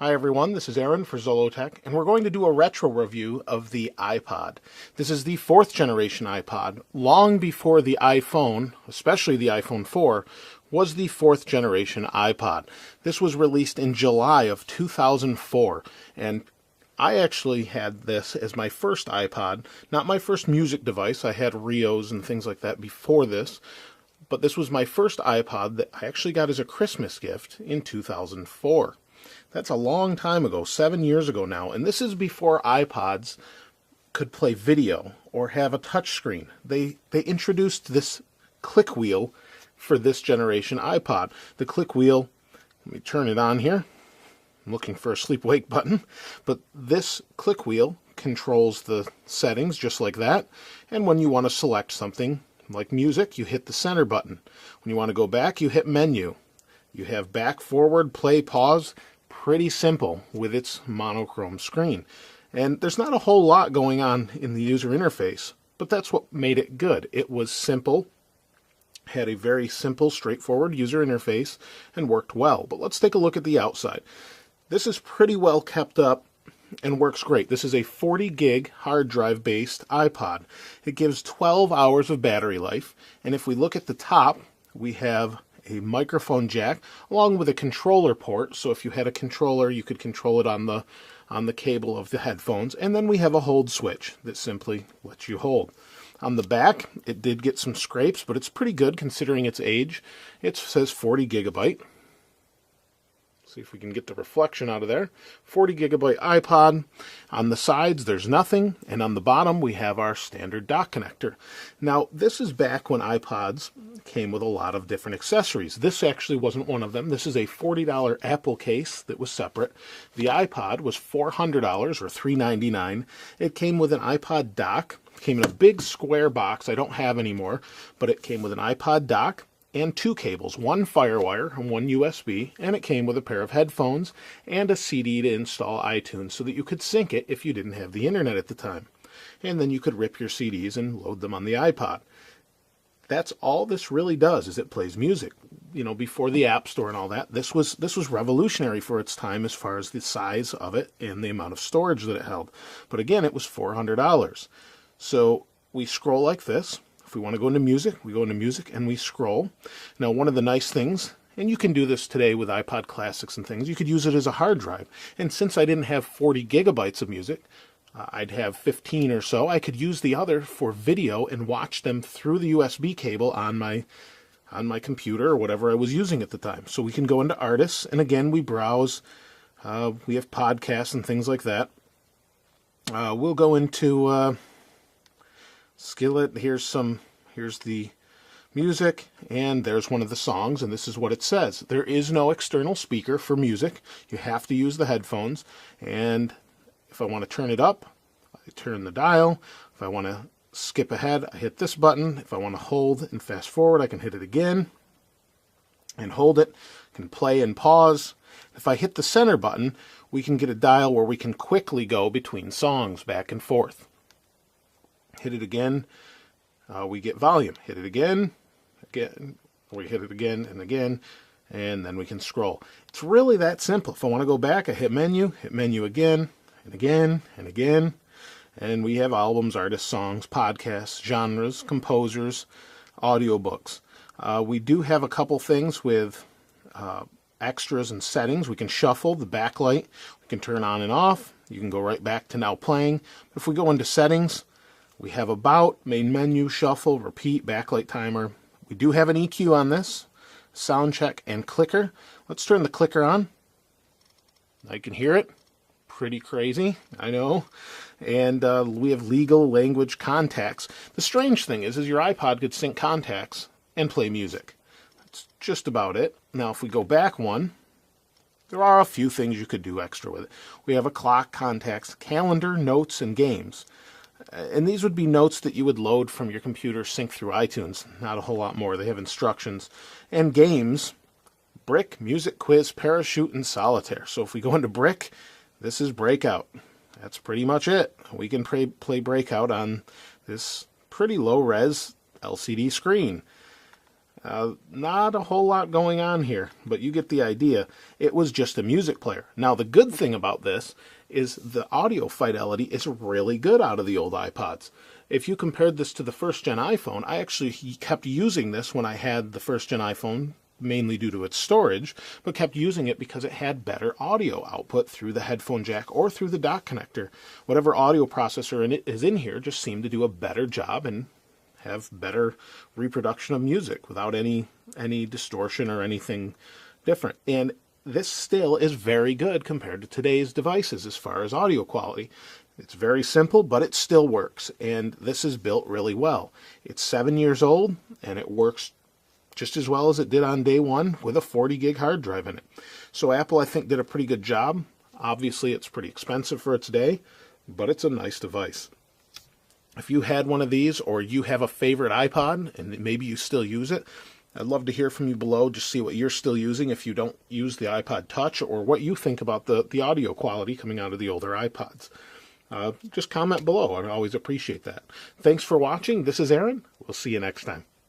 Hi everyone, this is Aaron for Zollotech, and we're going to do a retro review of the iPod. This is the 4th generation iPod. Long before the iPhone, especially the iPhone 4, was the 4th generation iPod. This was released in July of 2004, and I actually had this as my first iPod, not my first music device. I had Rios and things like that before this, but this was my first iPod that I actually got as a Christmas gift in 2004. That's a long time ago, 7 years ago now, and this is before iPods could play video or have a touch screen. They introduced this click wheel for this generation iPod. The click wheel, let me turn it on here. I'm looking for a sleep-wake button, but this click wheel controls the settings just like that, and when you want to select something like music, you hit the center button. When you want to go back, you hit menu. You have back, forward, play, pause. Pretty simple with its monochrome screen. And there's not a whole lot going on in the user interface, but that's what made it good. It was simple, had a very simple, straightforward user interface, and worked well. But let's take a look at the outside. This is pretty well kept up and works great. This is a 40 gig hard drive based iPod. It gives 12 hours of battery life, and if we look at the top, we have a microphone jack along with a controller port, so if you had a controller you could control it on the cable of the headphones, and then we have a hold switch that simply lets you hold. On the back it did get some scrapes, but it's pretty good considering its age. It says 40 gigabyte. See if we can get the reflection out of there. 40 gigabyte iPod. On the sides there's nothing, and on the bottom we have our standard dock connector. Now this is back when iPods came with a lot of different accessories. This actually wasn't one of them. This is a $40 Apple case that was separate. The iPod was $400 or $399. It came with an iPod dock. It came in a big square box I don't have anymore, but it came with an iPod dock and 2 cables, one FireWire and one USB, and it came with a pair of headphones and a CD to install iTunes so that you could sync it if you didn't have the internet at the time. And then you could rip your CDs and load them on the iPod. That's all this really does, is it plays music. You know, before the App Store and all that, this was revolutionary for its time as far as the size of it and the amount of storage that it held. But again, it was $400. So we scroll like this. If we want to go into music, we go into music and we scroll. Now, one of the nice things, and you can do this today with iPod Classics and things, you could use it as a hard drive. And since I didn't have 40 gigabytes of music, I'd have 15 or so, I could use the other for video and watch them through the USB cable on my computer or whatever I was using at the time. So we can go into artists, and again, we browse. We have podcasts and things like that. We'll go into Skillet. Here's the music, and there's one of the songs, and this is what it says. There is no external speaker for music. You have to use the headphones, and if I want to turn it up, I turn the dial. If I want to skip ahead, I hit this button. If I want to hold and fast forward, I can hit it again and hold it. I can play and pause. If I hit the center button, we can get a dial where we can quickly go between songs back and forth. Hit it again, we get volume. Hit it again, we hit it again and again, and then we can scroll. It's really that simple. If I want to go back, I hit menu again, and again, and again, and we have albums, artists, songs, podcasts, genres, composers, audiobooks. We do have a couple things with extras and settings. We can shuffle the backlight. We can turn on and off. You can go right back to now playing. If we go into settings, we have about, main menu, shuffle, repeat, backlight timer. We do have an EQ on this, sound check, and clicker. Let's turn the clicker on. I can hear it. Pretty crazy, I know. And we have legal, language, contacts. The strange thing is your iPod could sync contacts and play music. That's just about it. Now, if we go back one, there are a few things you could do extra with it. We have a clock, contacts, calendar, notes, and games. And these would be notes that you would load from your computer, sync through iTunes. Not a whole lot more. They have instructions. And games, Brick, Music Quiz, Parachute, and Solitaire. So if we go into Brick, this is Breakout. That's pretty much it. We can play Breakout on this pretty low-res LCD screen. Not a whole lot going on here, but you get the idea. It was just a music player. Now, the good thing about this is the audio fidelity is really good out of the old iPods. If you compared this to the first gen iPhone, I actually kept using this when I had the first gen iPhone, mainly due to its storage, but kept using it because it had better audio output through the headphone jack or through the dock connector. Whatever audio processor is in here just seemed to do a better job and have better reproduction of music without any distortion or anything different. And this still is very good compared to today's devices as far as audio quality. It's very simple, but it still works, and this is built really well. It's 7 years old, and it works just as well as it did on day one with a 40 gig hard drive in it. So Apple, I think, did a pretty good job. Obviously, it's pretty expensive for its day, but it's a nice device. If you had one of these, or you have a favorite iPod, and maybe you still use it, I'd love to hear from you below. Just see what you're still using if you don't use the iPod Touch, or what you think about the audio quality coming out of the older iPods. Just comment below. I'd always appreciate that. Thanks for watching. This is Aaron. We'll see you next time.